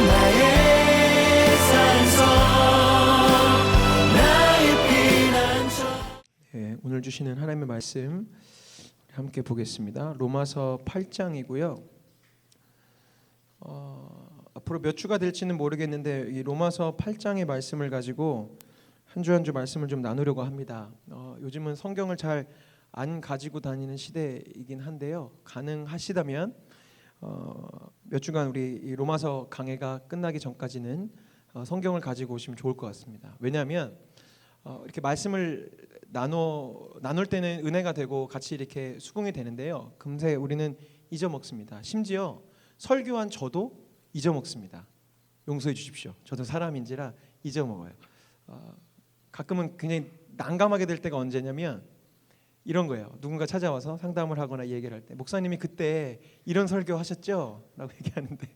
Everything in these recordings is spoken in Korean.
나의 산성 나의 피난처. 오늘 주시는 하나님의 말씀 함께 보겠습니다. 로마서 8장이고요. 앞으로 몇 주가 될지는 모르겠는데 이 로마서 8장의 말씀을 가지고 한 주 한 주 말씀을 좀 나누려고 합니다. 요즘은 성경을 잘 안 가지고 다니는 시대이긴 한데요. 가능하시다면 몇 주간 우리 이 로마서 강해가 끝나기 전까지는 성경을 가지고 오시면 좋을 것 같습니다. 왜냐하면 이렇게 말씀을 나눌 때는 은혜가 되고 같이 이렇게 수긍이 되는데요. 금세 우리는 잊어먹습니다. 심지어 설교한 저도 잊어먹습니다. 용서해 주십시오. 저도 사람인지라 잊어먹어요. 가끔은 굉장히 난감하게 될 때가 언제냐면 이런 거예요. 누군가 찾아와서 상담을 하거나 얘기를 할 때 목사님이 그때 이런 설교 하셨죠? 라고 얘기하는데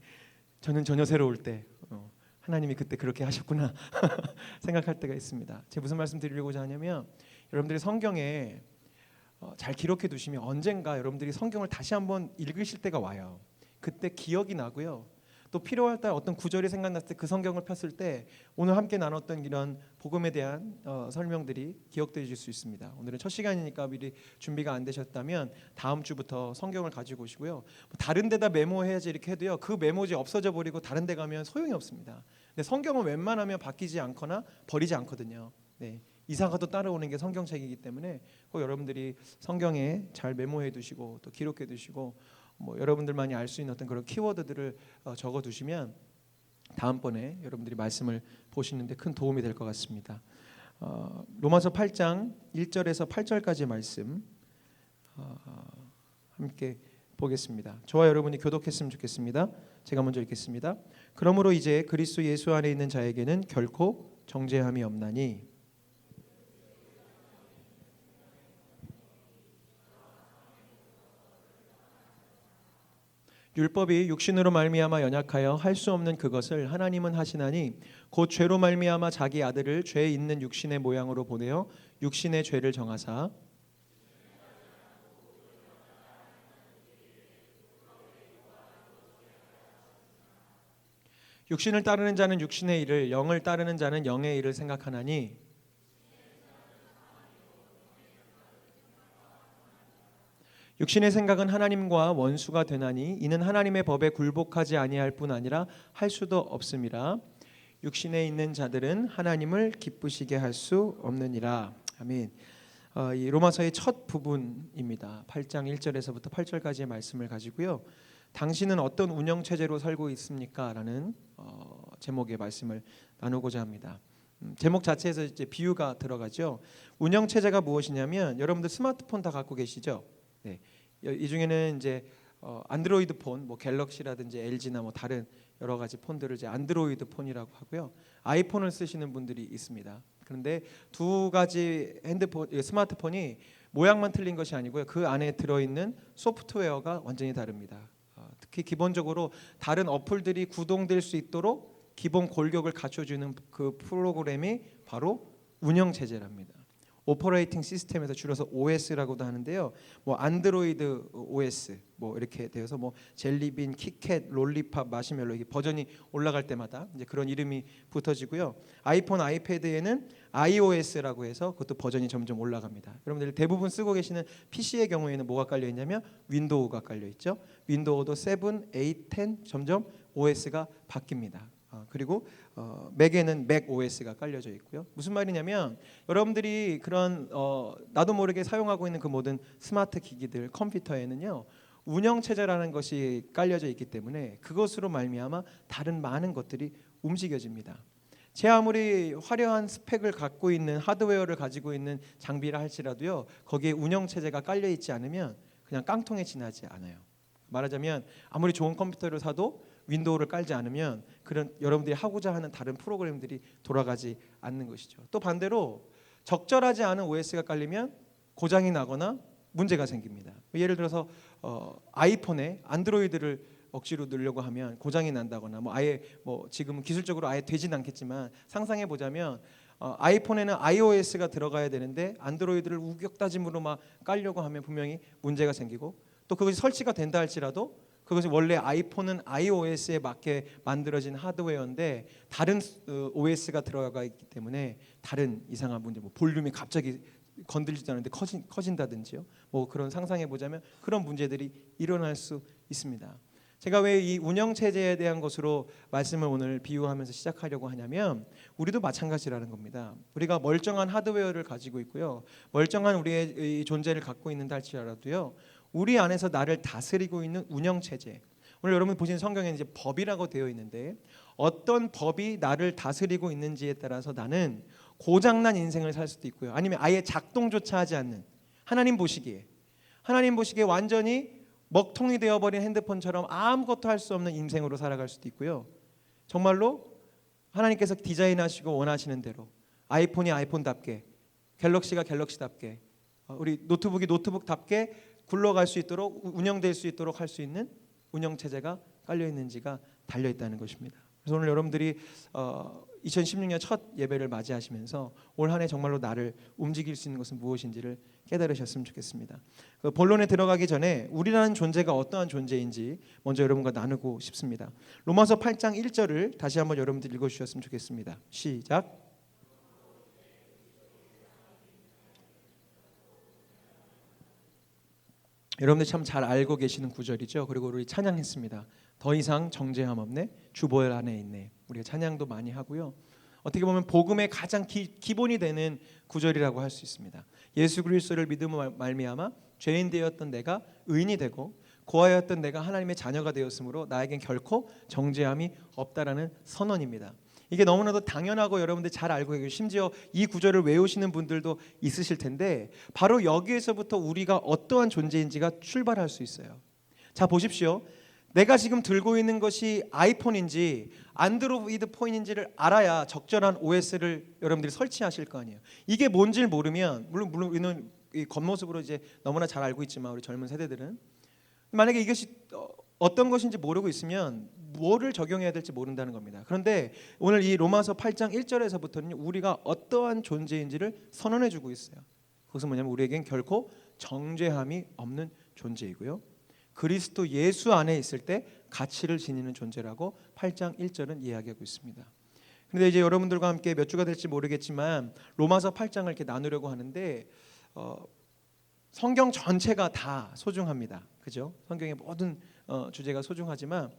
저는 전혀 새로울 때 하나님이 그때 그렇게 하셨구나 생각할 때가 있습니다. 제가 무슨 말씀 드리려고자 하냐면 여러분들이 성경에 잘 기록해 두시면 언젠가 여러분들이 성경을 다시 한번 읽으실 때가 와요. 그때 기억이 나고요. 또 필요할 때 어떤 구절이 생각났을 때 그 성경을 폈을 때 오늘 함께 나눴던 이런 복음에 대한 설명들이 기억되실 수 있습니다. 오늘은 첫 시간이니까 미리 준비가 안 되셨다면 다음 주부터 성경을 가지고 오시고요. 다른 데다 메모해야지 이렇게 해도요. 그 메모지 없어져 버리고 다른 데 가면 소용이 없습니다. 근데 성경은 웬만하면 바뀌지 않거나 버리지 않거든요. 네. 이사가도 따라오는 게 성경책이기 때문에 꼭 여러분들이 성경에 잘 메모해 두시고 또 기록해 두시고 여러분들만이 알 수 있는 어떤 그런 키워드들을 적어 두시면 다음번에 여러분들이 말씀을 보시는데 큰 도움이 될 것 같습니다. 로마서 8장 1절에서 8절까지의 말씀 함께 보겠습니다. 저와 여러분이 교독했으면 좋겠습니다. 제가 먼저 읽겠습니다. 그러므로 이제 그리스도 예수 안에 있는 자에게는 결코 정죄함이 없나니 율법이 육신으로 말미암아 연약하여 할 수 없는 그것을 하나님은 하시나니 곧 죄로 말미암아 자기 아들을 죄 있는 육신의 모양으로 보내어 육신의 죄를 정하사 육신을 따르는 자는 육신의 일을 영을 따르는 자는 영의 일을 생각하나니 육신의 생각은 하나님과 원수가 되나니 이는 하나님의 법에 굴복하지 아니할 뿐 아니라 할 수도 없음이라. 육신에 있는 자들은 하나님을 기쁘시게 할 수 없느니라. 아멘. 이 로마서의 첫 부분입니다. 8장 1절에서부터 8절까지의 말씀을 가지고요. 당신은 어떤 운영 체제로 살고 있습니까? 라는 제목의 말씀을 나누고자 합니다. 제목 자체에서 이제 비유가 들어가죠. 운영 체제가 무엇이냐면 여러분들 스마트폰 다 갖고 계시죠? 네. 이 중에는 이제 안드로이드 폰, 갤럭시라든지 LG나 다른 여러 가지 폰들을 이제 안드로이드 폰이라고 하고요. 아이폰을 쓰시는 분들이 있습니다. 그런데 두 가지 스마트폰이 모양만 틀린 것이 아니고요. 그 안에 들어있는 소프트웨어가 완전히 다릅니다. 특히 기본적으로 다른 어플들이 구동될 수 있도록 기본 골격을 갖춰주는 그 프로그램이 바로 운영 체제랍니다. 오퍼레이팅 시스템에서 줄여서 OS라고도 하는데요. 안드로이드 OS 이렇게 되어서 젤리빈, 키캣, 롤리팝, 마시멜로 이게 버전이 올라갈 때마다 이제 그런 이름이 붙어지고요. 아이폰, 아이패드에는 iOS라고 해서 그것도 버전이 점점 올라갑니다. 여러분들 대부분 쓰고 계시는 PC의 경우에는 뭐가 깔려 있냐면 윈도우가 깔려 있죠. 윈도우도 7, 8, 10 점점 OS가 바뀝니다. 그리고 맥에는 맥 OS가 깔려져 있고요. 무슨 말이냐면 여러분들이 그런 나도 모르게 사용하고 있는 그 모든 스마트 기기들, 컴퓨터에는요 운영 체제라는 것이 깔려져 있기 때문에 그것으로 말미암아 다른 많은 것들이 움직여집니다. 제 아무리 화려한 스펙을 갖고 있는 하드웨어를 가지고 있는 장비라 할지라도요 거기에 운영 체제가 깔려 있지 않으면 그냥 깡통에 지나지 않아요. 말하자면 아무리 좋은 컴퓨터를 사도 윈도우를 깔지 않으면 그런 여러분들이 하고자 하는 다른 프로그램들이 돌아가지 않는 것이죠. 또 반대로 적절하지 않은 OS가 깔리면 고장이 나거나 문제가 생깁니다. 예를 들어서 아이폰에 안드로이드를 억지로 넣으려고 하면 고장이 난다거나 아예 지금 기술적으로 아예 되진 않겠지만 상상해 보자면 아이폰에는 iOS가 들어가야 되는데 안드로이드를 우격다짐으로 막 깔려고 하면 분명히 문제가 생기고 또 그것이 설치가 된다 할지라도 그것이 원래 아이폰은 iOS에 맞게 만들어진 하드웨어인데 다른 OS가 들어가 있기 때문에 다른 이상한 문제, 뭐 볼륨이 갑자기 건들지도 않는데 커진다든지요. 뭐 그런 상상해 보자면 그런 문제들이 일어날 수 있습니다. 제가 왜 이 운영 체제에 대한 것으로 말씀을 오늘 비유하면서 시작하려고 하냐면 우리도 마찬가지라는 겁니다. 우리가 멀쩡한 하드웨어를 가지고 있고요. 멀쩡한 우리의 이 존재를 갖고 있는다 할지라도요. 우리 안에서 나를 다스리고 있는 운영 체제. 오늘 여러분 보신 성경에 이제 법이라고 되어 있는데 어떤 법이 나를 다스리고 있는지에 따라서 나는 고장난 인생을 살 수도 있고요. 아니면 아예 작동조차 하지 않는 하나님 보시기에 완전히 먹통이 되어버린 핸드폰처럼 아무것도 할 수 없는 인생으로 살아갈 수도 있고요. 정말로 하나님께서 디자인하시고 원하시는 대로 아이폰이 아이폰답게, 갤럭시가 갤럭시답게, 우리 노트북이 노트북답게 굴러갈 수 있도록 운영될 수 있도록 할 수 있는 운영 체제가 깔려 있는지가 달려 있다는 것입니다. 그래서 오늘 여러분들이 2016년 첫 예배를 맞이하시면서 올 한 해 정말로 나를 움직일 수 있는 것은 무엇인지를 깨달으셨으면 좋겠습니다. 그 본론에 들어가기 전에 우리라는 존재가 어떠한 존재인지 먼저 여러분과 나누고 싶습니다. 로마서 8장 1절을 다시 한번 여러분들 읽어주셨으면 좋겠습니다. 시작. 여러분들 참 잘 알고 계시는 구절이죠. 그리고 우리 찬양했습니다. 더 이상 정죄함 없네, 주 보혈 안에 있네. 우리가 찬양도 많이 하고요. 어떻게 보면 복음의 가장 기본이 되는 구절이라고 할 수 있습니다. 예수 그리스도를 믿음으로 말미암아 죄인 되었던 내가 의인이 되고 고아였던 내가 하나님의 자녀가 되었으므로 나에겐 결코 정죄함이 없다라는 선언입니다. 이게 너무나도 당연하고 여러분들 잘 알고 계시고 심지어 이 구절을 외우시는 분들도 있으실 텐데 바로 여기에서부터 우리가 어떠한 존재인지가 출발할 수 있어요. 자 보십시오. 내가 지금 들고 있는 것이 아이폰인지 안드로이드 폰인지를 알아야 적절한 OS를 여러분들이 설치하실 거 아니에요. 이게 뭔지를 모르면 물론 우리는 이 겉모습으로 이제 너무나 잘 알고 있지만 우리 젊은 세대들은 만약에 이것이 어떤 것인지 모르고 있으면 뭐를 적용해야 될지 모른다는 겁니다. 그런데 오늘 이 로마서 8장 1절에서부터는 우리가 어떠한 존재인지를 선언해 주고 있어요. 그것은 뭐냐면 우리에겐 결코 정죄함이 없는 존재이고요. 그리스도 예수 안에 있을 때 가치를 지니는 존재라고 8장 1절은 이야기하고 있습니다. 그런데 이제 여러분들과 함께 몇 주가 될지 모르겠지만 로마서 8장을 이렇게 나누려고 하는데 성경 전체가 다 소중합니다. 그죠? 성경의 모든 주제가 소중하지만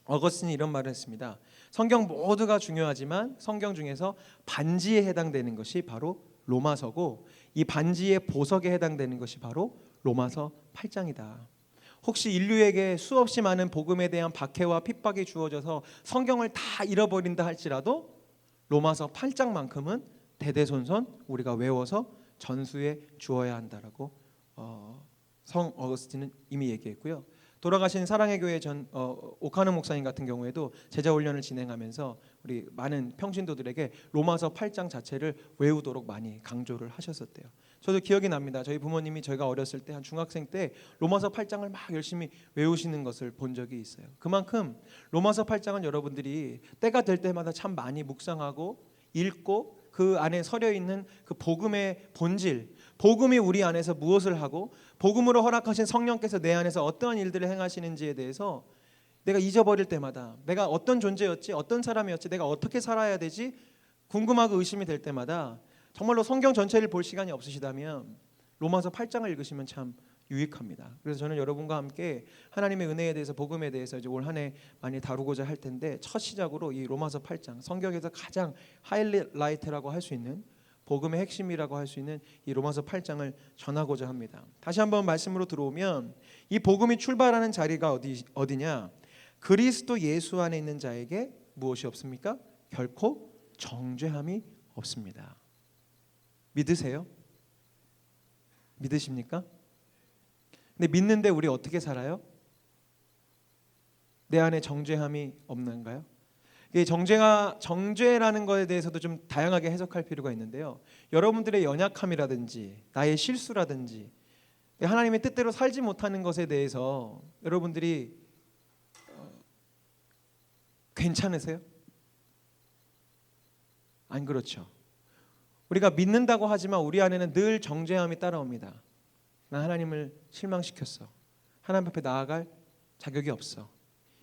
어거스틴이 이런 말을 했습니다. 성경 모두가 중요하지만 성경 중에서 반지에 해당되는 것이 바로 로마서고 이 반지의 보석에 해당되는 것이 바로 로마서 8장이다. 혹시 인류에게 수없이 많은 복음에 대한 박해와 핍박이 주어져서 성경을 다 잃어버린다 할지라도 로마서 8장만큼은 대대손손 우리가 외워서 전수해 주어야 한다라고 성 어거스틴은 이미 얘기했고요. 돌아가신 사랑의 교회 전 오카노 목사님 같은 경우에도 제자 훈련을 진행하면서 우리 많은 평신도들에게 로마서 8장 자체를 외우도록 많이 강조를 하셨었대요. 저도 기억이 납니다. 저희 부모님이 저희가 어렸을 때 한 중학생 때 로마서 8장을 막 열심히 외우시는 것을 본 적이 있어요. 그만큼 로마서 8장은 여러분들이 때가 될 때마다 참 많이 묵상하고 읽고 그 안에 서려 있는 그 복음의 본질, 복음이 우리 안에서 무엇을 하고 복음으로 허락하신 성령께서 내 안에서 어떠한 일들을 행하시는지에 대해서 내가 잊어버릴 때마다 내가 어떤 존재였지, 어떤 사람이었지, 내가 어떻게 살아야 되지 궁금하고 의심이 될 때마다 정말로 성경 전체를 볼 시간이 없으시다면 로마서 8장을 읽으시면 참 유익합니다. 그래서 저는 여러분과 함께 하나님의 은혜에 대해서 복음에 대해서 이제 올 한 해 많이 다루고자 할 텐데 첫 시작으로 이 로마서 8장 성경에서 가장 하이라이트라고 할 수 있는 복음의 핵심이라고 할 수 있는 이 로마서 8장을 전하고자 합니다. 다시 한번 말씀으로 들어오면 이 복음이 출발하는 자리가 어디냐? 그리스도 예수 안에 있는 자에게 무엇이 없습니까? 결코 정죄함이 없습니다. 믿으세요? 믿으십니까? 근데 믿는데 우리 어떻게 살아요? 내 안에 정죄함이 없는가요? 정죄라는 것에 대해서도 좀 다양하게 해석할 필요가 있는데요. 여러분들의 연약함이라든지 나의 실수라든지 하나님의 뜻대로 살지 못하는 것에 대해서 여러분들이 괜찮으세요? 안 그렇죠. 우리가 믿는다고 하지만 우리 안에는 늘 정죄함이 따라옵니다. 나 하나님을 실망시켰어. 하나님 앞에 나아갈 자격이 없어.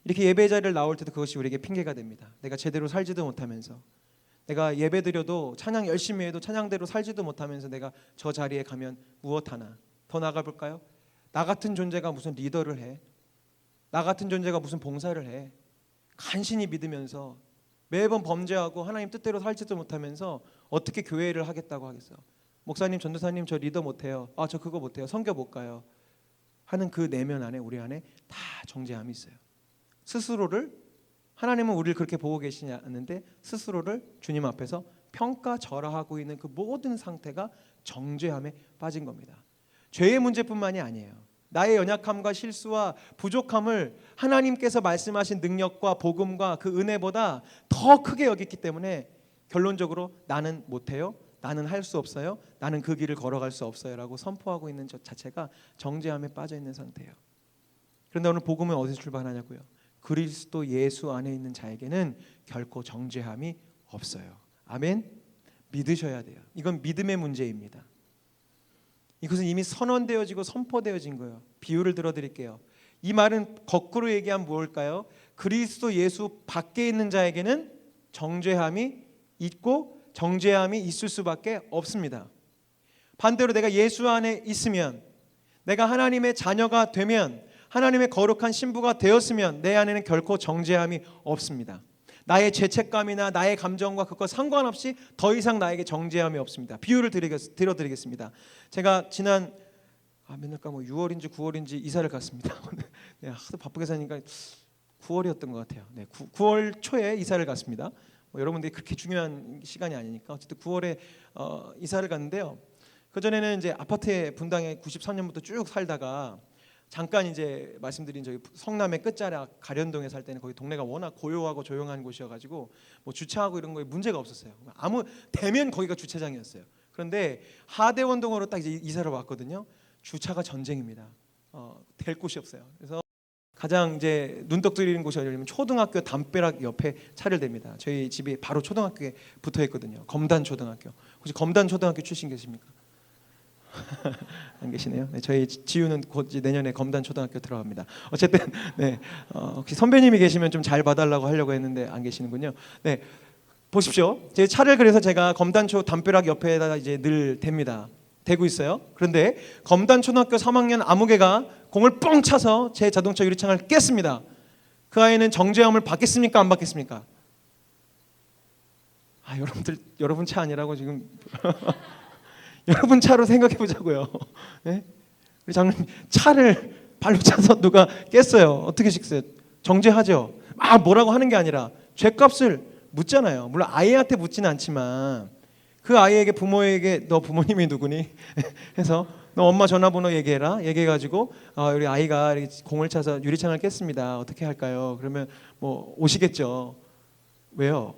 이렇게 예배 자리를 나올 때도 그것이 우리에게 핑계가 됩니다. 내가 제대로 살지도 못하면서, 내가 예배 드려도 찬양 열심히 해도 찬양대로 살지도 못하면서 내가 저 자리에 가면 무엇하나. 더 나아가 볼까요? 나 같은 존재가 무슨 리더를 해? 나 같은 존재가 무슨 봉사를 해? 간신히 믿으면서 매번 범죄하고 하나님 뜻대로 살지도 못하면서 어떻게 교회를 하겠다고 하겠어요? 목사님, 전도사님, 저 리더 못해요. 저 그거 못해요. 선교 못 가요. 하는 그 내면 안에, 우리 안에 다 정죄함이 있어요. 스스로를, 하나님은 우리를 그렇게 보고 계시지 않는데 스스로를 주님 앞에서 평가절하하고 있는 그 모든 상태가 정죄함에 빠진 겁니다. 죄의 문제뿐만이 아니에요. 나의 연약함과 실수와 부족함을 하나님께서 말씀하신 능력과 복음과 그 은혜보다 더 크게 여겼기 때문에 결론적으로 나는 못해요, 나는 할 수 없어요, 나는 그 길을 걸어갈 수 없어요 라고 선포하고 있는 것 자체가 정죄함에 빠져 있는 상태예요. 그런데 오늘 복음은 어디서 출발하냐고요? 그리스도 예수 안에 있는 자에게는 결코 정죄함이 없어요. 아멘. 믿으셔야 돼요. 이건 믿음의 문제입니다. 이것은 이미 선언되어지고 선포되어진 거예요. 비유를 들어드릴게요. 이 말은 거꾸로 얘기하면 뭘까요? 그리스도 예수 밖에 있는 자에게는 정죄함이 있고 정죄함이 있을 수밖에 없습니다. 반대로 내가 예수 안에 있으면, 내가 하나님의 자녀가 되면, 하나님의 거룩한 신부가 되었으면 내 안에는 결코 정죄함이 없습니다. 나의 죄책감이나 나의 감정과 그것 상관없이 더 이상 나에게 정죄함이 없습니다. 비유를 들어드리겠습니다. 제가 지난 맨날 6월인지 9월인지 이사를 갔습니다. 네, 하도 바쁘게 사니까 9월이었던 것 같아요. 네, 9월 초에 이사를 갔습니다. 여러분들이 그렇게 중요한 시간이 아니니까 어쨌든 9월에 이사를 갔는데요. 그 전에는 이제 아파트에 분당에 93년부터 쭉 살다가 잠깐 이제 말씀드린 저희 성남의 끝자락 가련동에 살 때는 거기 동네가 워낙 고요하고 조용한 곳이어가지고 뭐 주차하고 이런 거에 문제가 없었어요. 아무 대면 거기가 주차장이었어요. 그런데 하대원동으로 딱 이제 이사를 왔거든요. 주차가 전쟁입니다. 될 곳이 없어요. 그래서 가장 이제 눈독 들이는 곳이 어디냐면 초등학교 담벼락 옆에 차를 댑니다. 저희 집이 바로 초등학교에 붙어 있거든요. 검단 초등학교. 혹시 검단 초등학교 출신 계십니까? 안 계시네요. 네, 저희 지우는 곧 내년에 검단 초등학교 들어갑니다. 어쨌든 네, 혹시 선배님이 계시면 좀 잘 봐달라고 하려고 했는데 안 계시는군요. 네, 보십시오. 제 차를 그래서 제가 검단초 담벼락 옆에다가 이제 늘 댑니다. 대고 있어요. 그런데 검단 초등학교 3학년 아무개가 공을 뻥 차서 제 자동차 유리창을 깼습니다. 그 아이는 정죄함을 받겠습니까? 안 받겠습니까? 여러분 차 아니라고 지금 여러분 차로 생각해 보자고요. 네? 우리 장로님 차를 발로 차서 누가 깼어요. 어떻게 식어요? 정죄하죠. 뭐라고 하는 게 아니라 죄값을 묻잖아요. 물론 아이한테 묻지는 않지만 그 아이에게, 부모에게 너 부모님이 누구니? 해서 너 엄마 전화번호 얘기해라. 얘기해가지고 우리 아이가 이렇게 공을 차서 유리창을 깼습니다. 어떻게 할까요? 그러면 뭐 오시겠죠. 왜요?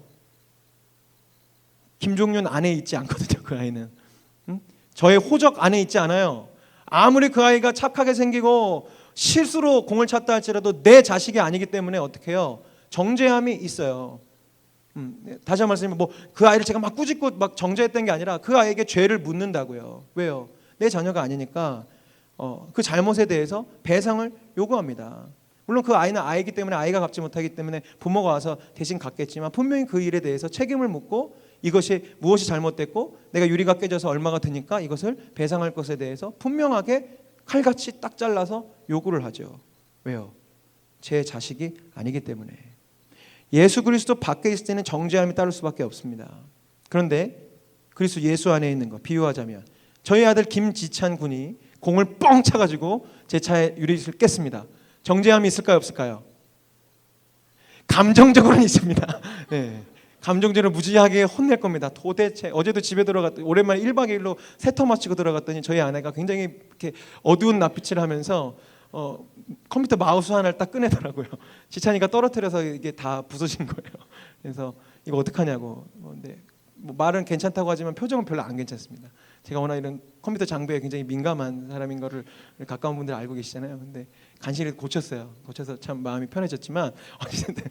김종윤 안에 있지 않거든요. 그 아이는. 저의 호적 안에 있지 않아요. 아무리 그 아이가 착하게 생기고 실수로 공을 찼다 할지라도 내 자식이 아니기 때문에 어떻게 해요? 정죄함이 있어요. 다시 한번 말씀드리면 그 아이를 제가 막 꾸짖고 막 정죄했던 게 아니라 그 아이에게 죄를 묻는다고요. 왜요? 내 자녀가 아니니까 그 잘못에 대해서 배상을 요구합니다. 물론 그 아이는 아이기 때문에 아이가 갚지 못하기 때문에 부모가 와서 대신 갚겠지만 분명히 그 일에 대해서 책임을 묻고 이것이 무엇이 잘못됐고 내가 유리가 깨져서 얼마가 드니까 이것을 배상할 것에 대해서 분명하게 칼같이 딱 잘라서 요구를 하죠. 왜요? 제 자식이 아니기 때문에. 예수 그리스도 밖에 있을 때는 정죄함이 따를 수밖에 없습니다. 그런데 그리스도 예수 안에 있는 거 비유하자면 저희 아들 김지찬 군이 공을 뻥 차가지고 제 차에 유리를 깼습니다. 정죄함이 있을까요? 없을까요? 감정적으로는 있습니다. 네. 감정적으로 무지하게 혼낼 겁니다. 도대체 어제도 집에 들어갔더니 오랜만에 1박 2일로 세터 마치고 들어갔더니 저희 아내가 굉장히 이렇게 어두운 낯빛을 하면서 컴퓨터 마우스 하나를 딱 꺼내더라고요. 지찬이가 떨어뜨려서 이게 다 부서진 거예요. 그래서 이거 어떡하냐고. 근데 말은 괜찮다고 하지만 표정은 별로 안 괜찮습니다. 제가 워낙 이런 컴퓨터 장비에 굉장히 민감한 사람인 거를 가까운 분들 알고 계시잖아요. 근데 간신히 고쳤어요. 고쳐서 참 마음이 편해졌지만 어쨌든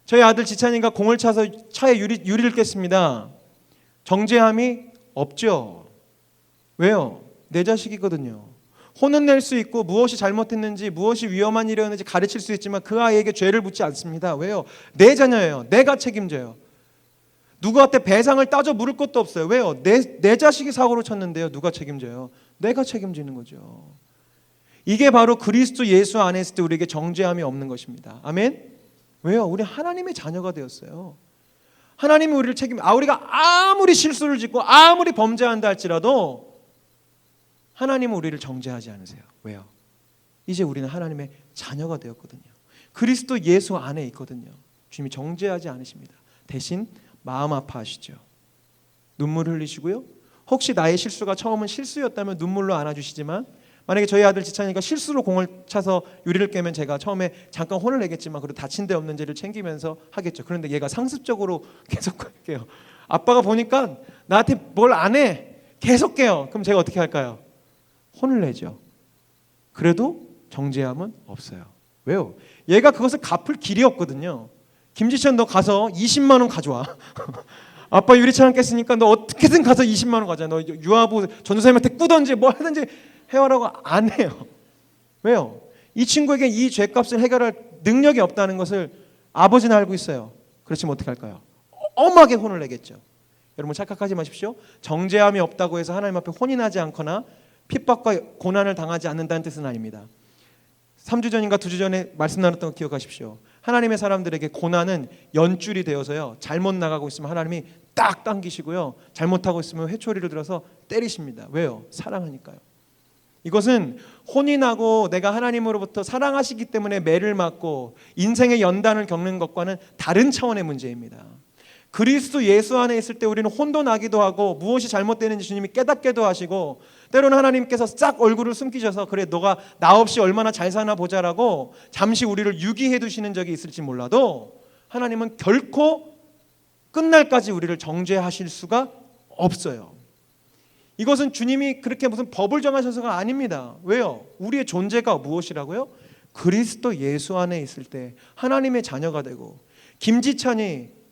저희 아들 지찬이가 공을 차서 차에 유리를 깼습니다. 정죄함이 없죠. 왜요? 내 자식이거든요. 혼은 낼 수 있고 무엇이 잘못했는지 무엇이 위험한 일이었는지 가르칠 수 있지만 그 아이에게 죄를 묻지 않습니다. 왜요? 내 자녀예요. 내가 책임져요. 누구한테 배상을 따져 물을 것도 없어요. 왜요? 내 자식이 사고를 쳤는데요. 누가 책임져요? 내가 책임지는 거죠. 이게 바로 그리스도 예수 안에 있을 때 우리에게 정죄함이 없는 것입니다. 아멘? 왜요? 우리 하나님의 자녀가 되었어요. 하나님이 우리를 우리가 아무리 실수를 짓고 아무리 범죄한다 할지라도 하나님은 우리를 정죄하지 않으세요. 왜요? 이제 우리는 하나님의 자녀가 되었거든요. 그리스도 예수 안에 있거든요. 주님이 정죄하지 않으십니다. 대신 마음 아파하시죠. 눈물 흘리시고요. 혹시 나의 실수가 처음은 실수였다면 눈물로 안아주시지만 만약에 저희 아들 지찬이가 실수로 공을 차서 유리를 깨면 제가 처음에 잠깐 혼을 내겠지만 그래도 다친 데 없는 죄를 챙기면서 하겠죠. 그런데 얘가 상습적으로 계속 깨요. 아빠가 보니까 나한테 뭘 안 해. 계속 깨요. 그럼 제가 어떻게 할까요? 혼을 내죠. 그래도 정죄함은 없어요. 왜요? 얘가 그것을 갚을 길이 없거든요. 김지찬 너 가서 20만 원 가져와. 아빠 유리창 깼으니까 너 어떻게든 가서 20만 원 가져와. 너 유아부 전도사님한테 꾸던지 뭐 하든지 해와라고 안 해요. 왜요? 이 친구에게 이 죄값을 해결할 능력이 없다는 것을 아버지는 알고 있어요. 그렇지만 어떻게 할까요? 엄하게 혼을 내겠죠. 여러분 착각하지 마십시오. 정죄함이 없다고 해서 하나님 앞에 혼이 나지 않거나 핍박과 고난을 당하지 않는다는 뜻은 아닙니다. 3주 전인가 2주 전에 말씀 나눴던 거 기억하십시오. 하나님의 사람들에게 고난은 연줄이 되어서요. 잘못 나가고 있으면 하나님이 딱 당기시고요. 잘못하고 있으면 회초리를 들어서 때리십니다. 왜요? 사랑하니까요. 이것은 혼이 나고 내가 하나님으로부터 사랑하시기 때문에 매를 맞고 인생의 연단을 겪는 것과는 다른 차원의 문제입니다. 그리스도 예수 안에 있을 때 우리는 혼도 나기도 하고 무엇이 잘못되는지 주님이 깨닫게도 하시고 때로는 하나님께서 싹 얼굴을 숨기셔서 그래 너가 나 없이 얼마나 잘 사나 보자라고 잠시 우리를 유기해 두시는 적이 있을지 몰라도 하나님은 결코 끝날까지 우리를 정죄하실 수가 없어요. 이것은 주님이 그렇게 무슨 법을 정하셔서가 아닙니다. 왜요? 우리의 존재가 무엇이라고요? 그리스도 예수 안에 있을 때 하나님의 자녀가 되고 김지찬이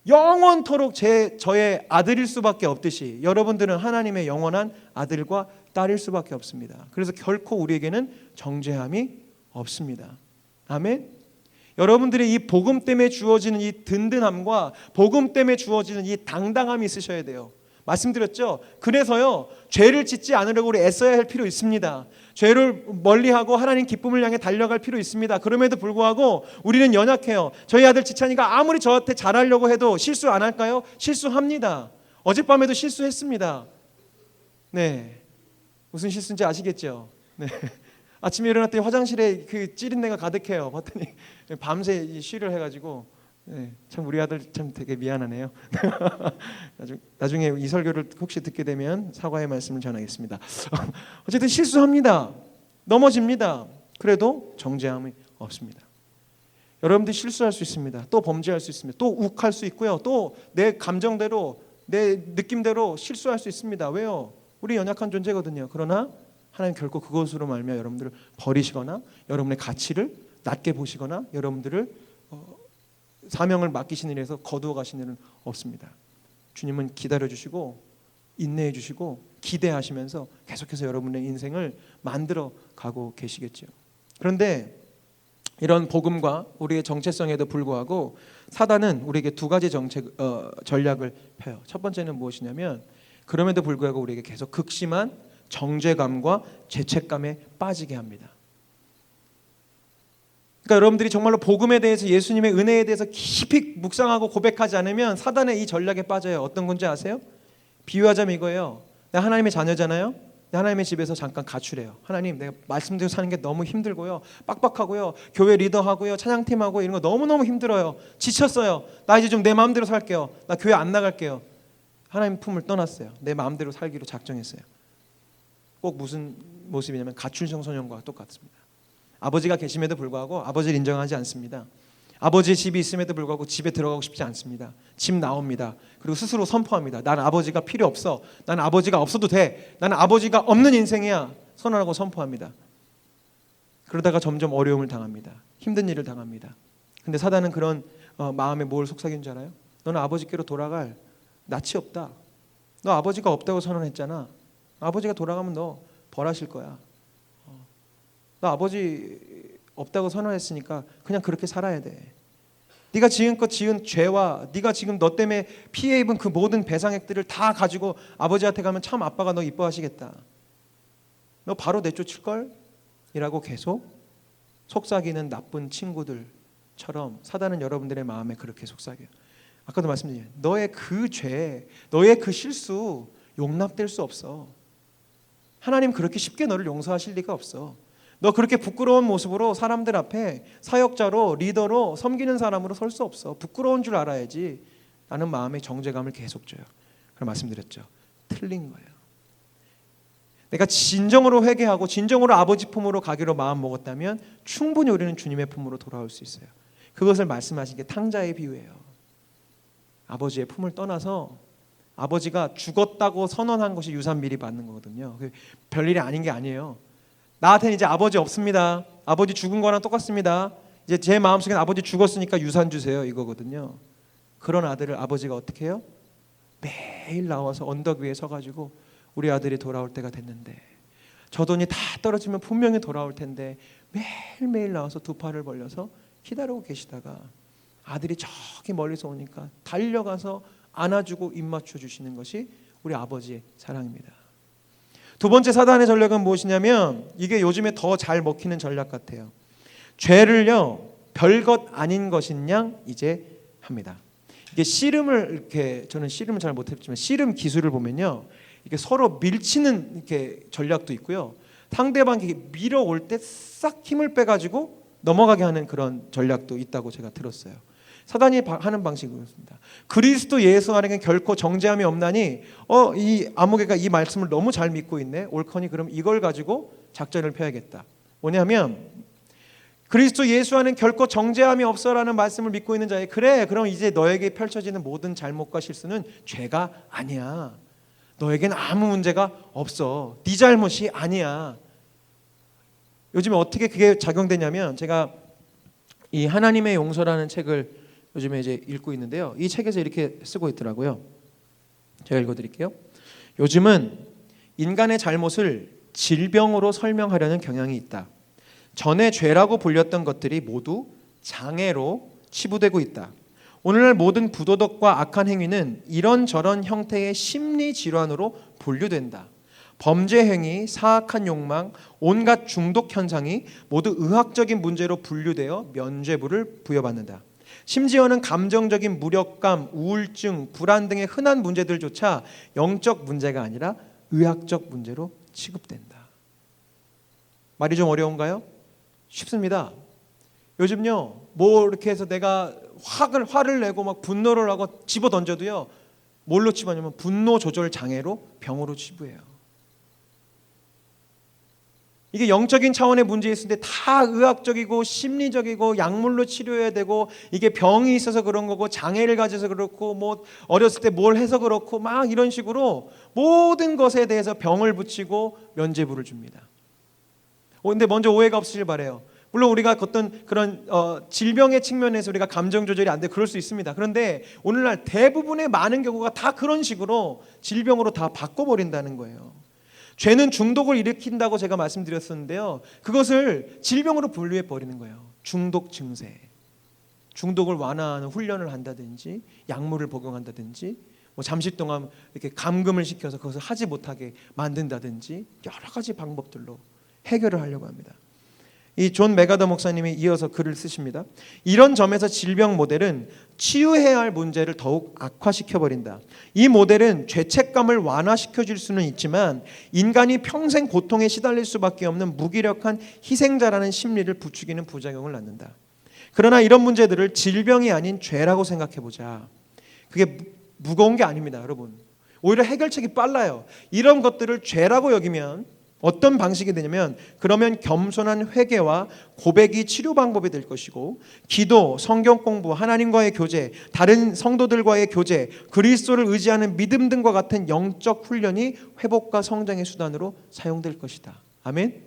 영원토록 저의 아들일 수밖에 없듯이 여러분들은 하나님의 영원한 아들과 딸일 수밖에 없습니다. 그래서 결코 우리에게는 정죄함이 없습니다. 아멘. 여러분들이 이 복음 때문에 주어지는 이 든든함과 복음 때문에 주어지는 이 당당함이 있으셔야 돼요. 말씀드렸죠. 그래서요 죄를 짓지 않으려고 우리 애써야 할 필요 있습니다. 죄를 멀리하고 하나님 기쁨을 향해 달려갈 필요 있습니다. 그럼에도 불구하고 우리는 연약해요. 저희 아들 지찬이가 아무리 저한테 잘하려고 해도 실수 안 할까요? 실수합니다. 어젯밤에도 실수했습니다. 네, 무슨 실수인지 아시겠죠? 네. 아침에 일어났더니 화장실에 그 찌린내가 가득해요. 봤더니 밤새 쉬를 해가지고 네, 참 우리 아들 참 되게 미안하네요. 나중에 이 설교를 혹시 듣게 되면 사과의 말씀을 전하겠습니다. 어쨌든 실수합니다. 넘어집니다. 그래도 정죄함이 없습니다. 여러분들 실수할 수 있습니다. 또 범죄할 수 있습니다. 또 욱할 수 있고요. 또 내 감정대로 내 느낌대로 실수할 수 있습니다. 왜요? 우리 연약한 존재거든요. 그러나 하나님 결코 그것으로 말미암아 여러분들을 버리시거나 여러분의 가치를 낮게 보시거나 여러분들을 사명을 맡기신 일에서 거두어 가신 일은 없습니다. 주님은 기다려주시고 인내해주시고 기대하시면서 계속해서 여러분의 인생을 만들어 가고 계시겠죠. 그런데 이런 복음과 우리의 정체성에도 불구하고 사단은 우리에게 두 가지 전략을 펴요. 첫 번째는 무엇이냐면 그럼에도 불구하고 우리에게 계속 극심한 정죄감과 죄책감에 빠지게 합니다. 그러니까 여러분들이 정말로 복음에 대해서 예수님의 은혜에 대해서 깊이 묵상하고 고백하지 않으면 사단의 이 전략에 빠져요. 어떤 건지 아세요? 비유하자면 이거예요. 내가 하나님의 자녀잖아요. 하나님의 집에서 잠깐 가출해요. 하나님 내가 말씀대로 사는 게 너무 힘들고요. 빡빡하고요. 교회 리더하고요. 찬양팀하고 이런 거 너무너무 힘들어요. 지쳤어요. 나 이제 좀 내 마음대로 살게요. 나 교회 안 나갈게요. 하나님 품을 떠났어요. 내 마음대로 살기로 작정했어요. 꼭 무슨 모습이냐면 가출 청소년과 똑같습니다. 아버지가 계심에도 불구하고 아버지를 인정하지 않습니다. 아버지의 집이 있음에도 불구하고 집에 들어가고 싶지 않습니다. 집 나옵니다. 그리고 스스로 선포합니다. 난 아버지가 필요 없어. 난 아버지가 없어도 돼. 나는 아버지가 없는 인생이야. 선언하고 선포합니다. 그러다가 점점 어려움을 당합니다. 힘든 일을 당합니다. 근데 사단은 그런 마음에 뭘 속삭이는 줄 알아요? 너는 아버지께로 돌아갈 낯이 없다. 너 아버지가 없다고 선언했잖아. 아버지가 돌아가면 너 벌하실 거야. 너 아버지 없다고 선언했으니까 그냥 그렇게 살아야 돼. 네가 지금껏 지은 죄와 네가 지금 너 때문에 피해 입은 그 모든 배상액들을 다 가지고 아버지한테 가면 참 아빠가 너 이뻐하시겠다. 너 바로 내쫓을걸? 이라고 계속 속삭이는 나쁜 친구들처럼 사단은 여러분들의 마음에 그렇게 속삭여요. 아까도 말씀드린 너의 그 죄, 너의 그 실수 용납될 수 없어. 하나님 그렇게 쉽게 너를 용서하실 리가 없어. 너 그렇게 부끄러운 모습으로 사람들 앞에 사역자로 리더로 섬기는 사람으로 설 수 없어. 부끄러운 줄 알아야지. 라는 마음의 정죄감을 계속 줘요. 그걸 말씀드렸죠. 틀린 거예요. 내가 진정으로 회개하고 진정으로 아버지 품으로 가기로 마음 먹었다면 충분히 우리는 주님의 품으로 돌아올 수 있어요. 그것을 말씀하신 게 탕자의 비유예요. 아버지의 품을 떠나서 아버지가 죽었다고 선언한 것이 유산 미리 받는 거거든요. 별일이 아닌 게 아니에요. 나한테는 이제 아버지 없습니다. 아버지 죽은 거랑 똑같습니다. 이제 제 마음속에 아버지 죽었으니까 유산 주세요 이거거든요. 그런 아들을 아버지가 어떻게 해요? 매일 나와서 언덕 위에 서가지고 우리 아들이 돌아올 때가 됐는데 저 돈이 다 떨어지면 분명히 돌아올 텐데 매일매일 나와서 두 팔을 벌려서 기다리고 계시다가 아들이 저기 멀리서 오니까 달려가서 안아주고 입 맞춰주시는 것이 우리 아버지의 사랑입니다. 두 번째 사단의 전략은 무엇이냐면 이게 요즘에 더 잘 먹히는 전략 같아요. 죄를요 별것 아닌 것인 양 이제 합니다. 이게 씨름을 이렇게 저는 씨름을 잘 못했지만 씨름 기술을 보면요 이게 서로 밀치는 이렇게 전략도 있고요. 상대방이 밀어올 때 싹 힘을 빼가지고 넘어가게 하는 그런 전략도 있다고 제가 들었어요. 사단이 하는 방식은 그렇습니다. 그리스도 예수 안에는 결코 정죄함이 없나니 이 아무개가 이 말씀을 너무 잘 믿고 있네. 옳거니 그럼 이걸 가지고 작전을 펴야겠다. 뭐냐면 그리스도 예수 안에는 결코 정죄함이 없어라는 말씀을 믿고 있는 자에 그래 그럼 이제 너에게 펼쳐지는 모든 잘못과 실수는 죄가 아니야. 너에게는 아무 문제가 없어. 네 잘못이 아니야. 요즘에 어떻게 그게 작용되냐면 제가 이 하나님의 용서라는 책을 요즘에 이제 읽고 있는데요. 이 책에서 이렇게 쓰고 있더라고요. 제가 읽어드릴게요. 요즘은 인간의 잘못을 질병으로 설명하려는 경향이 있다. 전에 죄라고 불렸던 것들이 모두 장애로 치부되고 있다. 오늘날 모든 부도덕과 악한 행위는 이런저런 형태의 심리 질환으로 분류된다. 범죄 행위, 사악한 욕망, 온갖 중독 현상이 모두 의학적인 문제로 분류되어 면죄부를 부여받는다. 심지어는 감정적인 무력감, 우울증, 불안 등의 흔한 문제들조차 영적 문제가 아니라 의학적 문제로 취급된다. 말이 좀 어려운가요? 쉽습니다. 요즘요, 뭐 이렇게 해서 내가 화를 내고 막 분노를 하고 집어 던져도요, 뭘로 치부하냐면 분노 조절 장애로 병으로 치부해요. 이게 영적인 차원의 문제 있을 때 다 의학적이고 심리적이고 약물로 치료해야 되고 이게 병이 있어서 그런 거고 장애를 가져서 그렇고 뭐 어렸을 때 뭘 해서 그렇고 막 이런 식으로 모든 것에 대해서 병을 붙이고 면죄부를 줍니다. 근데 먼저 오해가 없으시길 바라요. 물론 우리가 어떤 그런 질병의 측면에서 우리가 감정 조절이 안 돼 그럴 수 있습니다. 그런데 오늘날 대부분의 많은 경우가 다 그런 식으로 질병으로 다 바꿔버린다는 거예요. 죄는 중독을 일으킨다고 제가 말씀드렸었는데요. 그것을 질병으로 분류해 버리는 거예요. 중독 증세. 중독을 완화하는 훈련을 한다든지 약물을 복용한다든지 뭐 잠시 동안 이렇게 감금을 시켜서 그것을 하지 못하게 만든다든지 여러 가지 방법들로 해결을 하려고 합니다. 이 존 메가더 목사님이 이어서 글을 쓰십니다. 이런 점에서 질병 모델은 치유해야 할 문제를 더욱 악화시켜버린다. 이 모델은 죄책감을 완화시켜줄 수는 있지만 인간이 평생 고통에 시달릴 수밖에 없는 무기력한 희생자라는 심리를 부추기는 부작용을 낳는다. 그러나 이런 문제들을 질병이 아닌 죄라고 생각해보자. 그게 무거운 게 아닙니다, 여러분. 오히려 해결책이 빨라요. 이런 것들을 죄라고 여기면 어떤 방식이 되냐면 그러면 겸손한 회개와 고백이 치료 방법이 될 것이고 기도, 성경 공부, 하나님과의 교제, 다른 성도들과의 교제, 그리스도를 의지하는 믿음 등과 같은 영적 훈련이 회복과 성장의 수단으로 사용될 것이다. 아멘.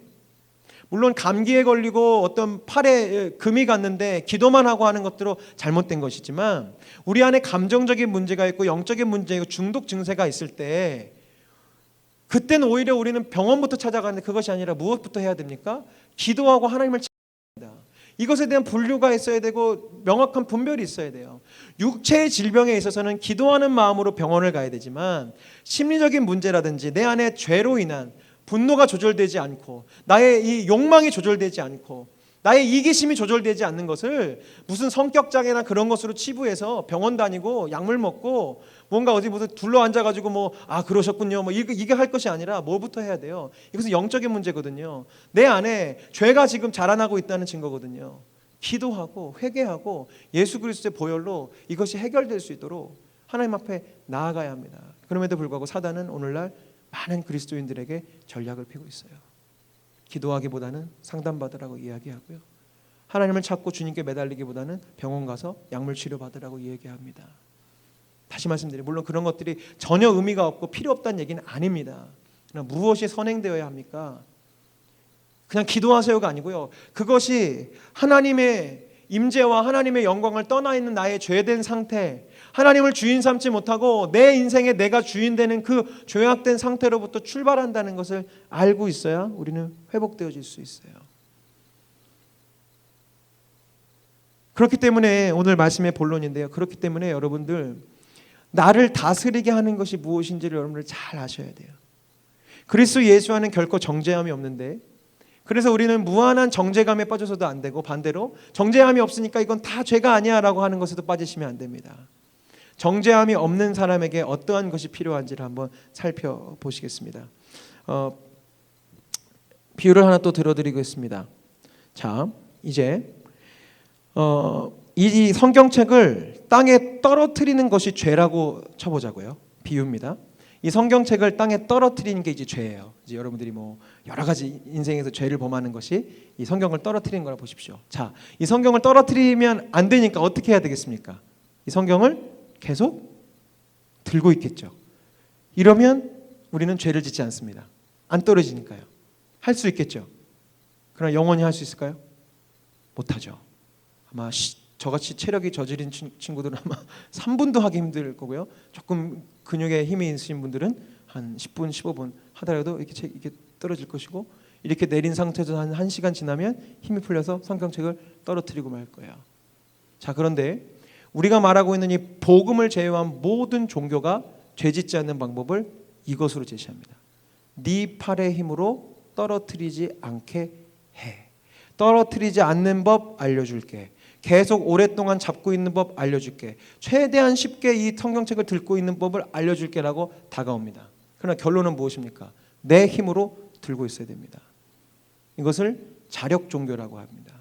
물론 감기에 걸리고 어떤 팔에 금이 갔는데 기도만 하고 하는 것들로 잘못된 것이지만 우리 안에 감정적인 문제가 있고 영적인 문제이고 중독 증세가 있을 때 그때는 오히려 우리는 병원부터 찾아가는데 그것이 아니라 무엇부터 해야 됩니까? 기도하고 하나님을 찾아야 됩니다. 이것에 대한 분류가 있어야 되고 명확한 분별이 있어야 돼요. 육체의 질병에 있어서는 기도하는 마음으로 병원을 가야 되지만 심리적인 문제라든지 내 안에 죄로 인한 분노가 조절되지 않고 나의 이 욕망이 조절되지 않고 나의 이기심이 조절되지 않는 것을 무슨 성격장애나 그런 것으로 치부해서 병원 다니고 약물 먹고 뭔가 어디 무슨 둘러 앉아가지고 뭐 그러셨군요 뭐 이게 할 것이 아니라 뭐부터 해야 돼요? 이것은 영적인 문제거든요. 내 안에 죄가 지금 자라나고 있다는 증거거든요. 기도하고 회개하고 예수 그리스도의 보혈로 이것이 해결될 수 있도록 하나님 앞에 나아가야 합니다. 그럼에도 불구하고 사단은 오늘날 많은 그리스도인들에게 전략을 펴고 있어요. 기도하기보다는 상담받으라고 이야기하고요. 하나님을 찾고 주님께 매달리기보다는 병원 가서 약물 치료받으라고 이야기합니다. 다시 말씀드려요. 물론 그런 것들이 전혀 의미가 없고 필요 없다는 얘기는 아닙니다. 그러나 무엇이 선행되어야 합니까? 그냥 기도하세요가 아니고요. 그것이 하나님의 임재와 하나님의 영광을 떠나 있는 나의 죄된 상태, 하나님을 주인 삼지 못하고 내 인생에 내가 주인 되는 그 죄악된 상태로부터 출발한다는 것을 알고 있어야 우리는 회복되어질 수 있어요. 그렇기 때문에 오늘 말씀의 본론인데요. 그렇기 때문에 여러분들 나를 다스리게 하는 것이 무엇인지를 여러분들 잘 아셔야 돼요. 그리스도 예수와는 결코 정죄함이 없는데 그래서 우리는 무한한 정죄감에 빠져서도 안 되고 반대로 정죄함이 없으니까 이건 다 죄가 아니야 라고 하는 것에도 빠지시면 안 됩니다. 정죄함이 없는 사람에게 어떠한 것이 필요한지를 한번 살펴보시겠습니다. 비유를 하나 또 들어드리겠습니다. 자, 이제 이 성경책을 땅에 떨어뜨리는 것이 죄라고 쳐보자고요. 비유입니다. 이 성경책을 땅에 떨어뜨리는 게 이제 죄예요. 이제 여러분들이 뭐 여러 가지 인생에서 죄를 범하는 것이 이 성경을 떨어뜨리는 거라 보십시오. 자, 이 성경을 떨어뜨리면 안 되니까 어떻게 해야 되겠습니까? 이 성경을 계속 들고 있겠죠. 이러면 우리는 죄를 짓지 않습니다. 안 떨어지니까요. 할 수 있겠죠. 그러나 영원히 할 수 있을까요? 못하죠. 아마 저같이 체력이 저질인 친구들은 아마 3분도 하기 힘들 거고요. 조금 근육에 힘이 있으신 분들은 한 10분, 15분 하더라도 이렇게 떨어질 것이고 이렇게 내린 상태에서 한 1시간 지나면 힘이 풀려서 성경책을 떨어뜨리고 말 거예요. 자, 그런데 우리가 말하고 있는 이 복음을 제외한 모든 종교가 죄짓지 않는 방법을 이것으로 제시합니다. 네 팔의 힘으로 떨어뜨리지 않게 해. 떨어뜨리지 않는 법 알려줄게. 계속 오랫동안 잡고 있는 법 알려줄게. 최대한 쉽게 이 성경책을 들고 있는 법을 알려줄게라고 다가옵니다. 그러나 결론은 무엇입니까? 내 힘으로 들고 있어야 됩니다. 이것을 자력 종교라고 합니다.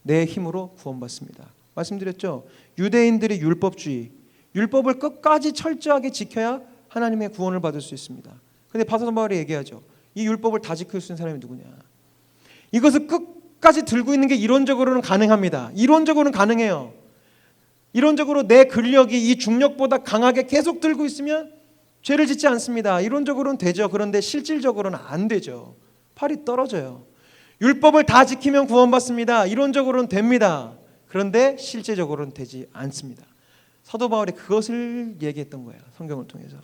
내 힘으로 구원받습니다. 말씀드렸죠. 유대인들의 율법주의, 율법을 끝까지 철저하게 지켜야 하나님의 구원을 받을 수 있습니다. 그런데 바사도 바울이 얘기하죠. 이 율법을 다 지킬 수 있는 사람이 누구냐? 이것을 끝까지 들고 있는 게 이론적으로는 가능합니다. 이론적으로는 가능해요. 이론적으로 내 근력이 이 중력보다 강하게 계속 들고 있으면 죄를 짓지 않습니다. 이론적으로는 되죠. 그런데 실질적으로는 안 되죠. 팔이 떨어져요. 율법을 다 지키면 구원받습니다. 이론적으로는 됩니다. 그런데 실제적으로는 되지 않습니다. 사도 바울이 그것을 얘기했던 거예요. 성경을 통해서.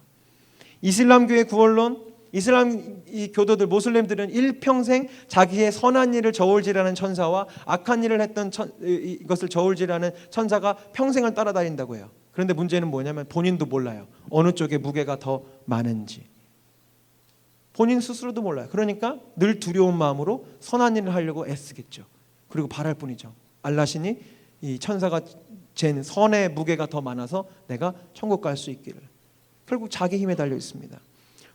이슬람교의 구원론, 이슬람 이 교도들 모슬렘들은 일평생 자기의 선한 일을 저울질하는 천사와 악한 일을 했던 이것을 저울질하는 천사가 평생을 따라다닌다고 해요. 그런데 문제는 뭐냐면 본인도 몰라요. 어느 쪽에 무게가 더 많은지. 본인 스스로도 몰라요. 그러니까 늘 두려운 마음으로 선한 일을 하려고 애쓰겠죠. 그리고 바랄 뿐이죠. 알라시니 이 천사가 잰 선의 무게가 더 많아서 내가 천국 갈 수 있기를. 결국 자기 힘에 달려 있습니다.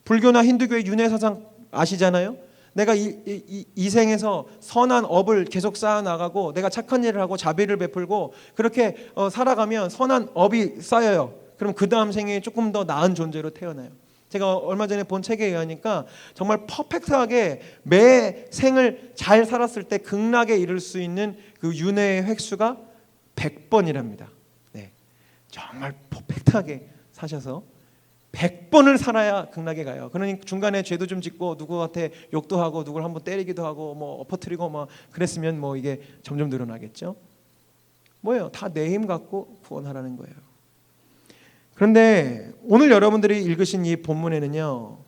불교나 힌두교의 윤회 사상 아시잖아요. 내가 이 생에서 선한 업을 계속 쌓아나가고 내가 착한 일을 하고 자비를 베풀고 그렇게 살아가면 선한 업이 쌓여요. 그럼 그 다음 생에 조금 더 나은 존재로 태어나요. 제가 얼마 전에 본 책에 의하니까 정말 퍼펙트하게 매 생을 잘 살았을 때 극락에 이를 수 있는 그 윤회의 획수가 100번이랍니다. 네, 정말 퍼펙트하게 사셔서 100번을 살아야 극락에 가요. 그러니 중간에 죄도 좀 짓고 누구한테 욕도 하고 누구를 한번 때리기도 하고 뭐 엎어뜨리고 뭐 그랬으면 뭐 이게 점점 늘어나겠죠. 뭐예요? 다 내 힘 갖고 구원하라는 거예요. 그런데 오늘 여러분들이 읽으신 이 본문에는요,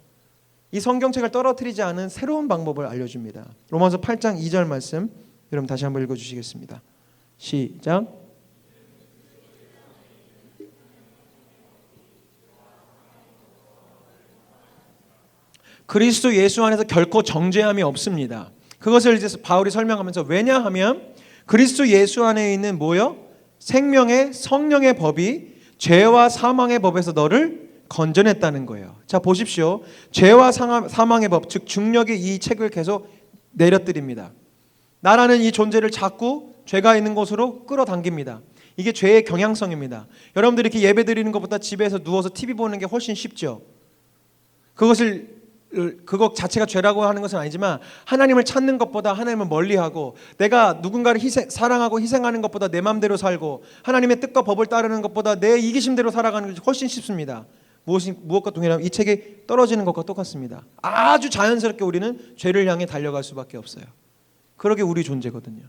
이 성경책을 떨어뜨리지 않은 새로운 방법을 알려줍니다. 로마서 8장 2절 말씀 여러분 다시 한번 읽어주시겠습니다. 시작. 그리스도 예수 안에서 결코 정죄함이 없습니다. 그것을 이제 바울이 설명하면서 왜냐하면 그리스도 예수 안에 있는 뭐요? 생명의 성령의 법이 죄와 사망의 법에서 너를 건져냈다는 거예요. 자 보십시오. 죄와 사망의 법, 즉 중력이 이 책을 계속 내려뜨립니다. 나라는 이 존재를 자꾸 죄가 있는 곳으로 끌어당깁니다. 이게 죄의 경향성입니다. 여러분들이 이렇게 예배 드리는 것보다 집에서 누워서 TV 보는 게 훨씬 쉽죠. 그거 자체가 죄라고 하는 것은 아니지만 하나님을 찾는 것보다 하나님을 멀리하고 내가 누군가를 사랑하고 희생하는 것보다 내 마음대로 살고 하나님의 뜻과 법을 따르는 것보다 내 이기심대로 살아가는 것이 훨씬 쉽습니다. 무엇과 동일하면 이 책이 떨어지는 것과 똑같습니다. 아주 자연스럽게 우리는 죄를 향해 달려갈 수밖에 없어요. 그러게 우리 존재거든요.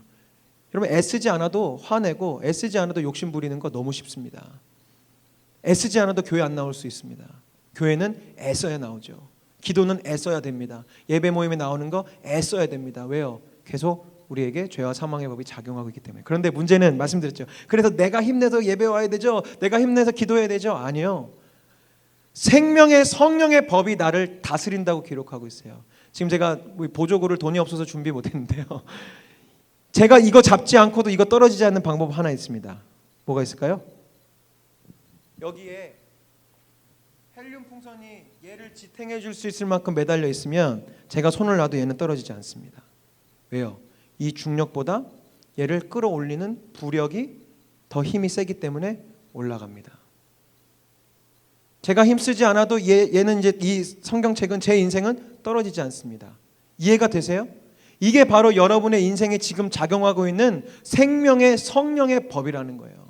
여러분 애쓰지 않아도 화내고 애쓰지 않아도 욕심 부리는 거 너무 쉽습니다. 애쓰지 않아도 교회 안 나올 수 있습니다. 교회는 애써야 나오죠. 기도는 애써야 됩니다. 예배 모임에 나오는 거 애써야 됩니다. 왜요? 계속 우리에게 죄와 사망의 법이 작용하고 있기 때문에. 그런데 문제는 말씀드렸죠. 그래서 내가 힘내서 예배 와야 되죠. 내가 힘내서 기도해야 되죠. 아니요. 생명의 성령의 법이 나를 다스린다고 기록하고 있어요. 지금 제가 보조고를 돈이 없어서 준비 못했는데요. 제가 이거 잡지 않고도 이거 떨어지지 않는 방법 하나 있습니다. 뭐가 있을까요? 여기에 헬륨 풍선이 얘를 지탱해 줄 수 있을 만큼 매달려 있으면 제가 손을 놔도 얘는 떨어지지 않습니다. 왜요? 이 중력보다 얘를 끌어올리는 부력이 더 힘이 세기 때문에 올라갑니다. 제가 힘쓰지 않아도 얘는 이제 이 성경책은 제 인생은 떨어지지 않습니다. 이해가 되세요? 이게 바로 여러분의 인생에 지금 작용하고 있는 생명의 성령의 법이라는 거예요.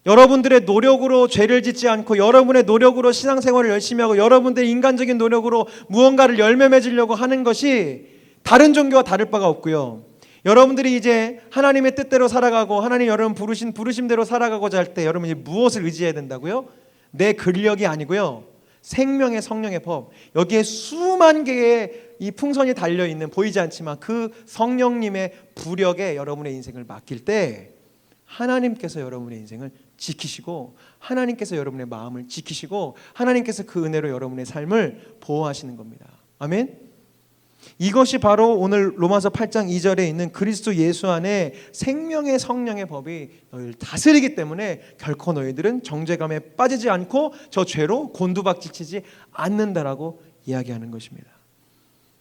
여러분들의 노력으로 죄를 짓지 않고 여러분의 노력으로 신앙생활을 열심히 하고 여러분들의 인간적인 노력으로 무언가를 열매 맺으려고 하는 것이 다른 종교와 다를 바가 없고요. 여러분들이 이제 하나님의 뜻대로 살아가고 하나님 여러분 부르심대로 살아가고자 할 때 여러분이 무엇을 의지해야 된다고요? 내 근력이 아니고요. 생명의 성령의 법. 여기에 수만 개의 이 풍선이 달려있는 보이지 않지만 그 성령님의 부력에 여러분의 인생을 맡길 때 하나님께서 여러분의 인생을 지키시고 하나님께서 여러분의 마음을 지키시고 하나님께서 그 은혜로 여러분의 삶을 보호하시는 겁니다. 아멘. 이것이 바로 오늘 로마서 8장 2절에 있는 그리스도 예수 안에 생명의 성령의 법이 너희를 다스리기 때문에 결코 너희들은 정죄감에 빠지지 않고 저 죄로 곤두박질치지 않는다라고 이야기하는 것입니다.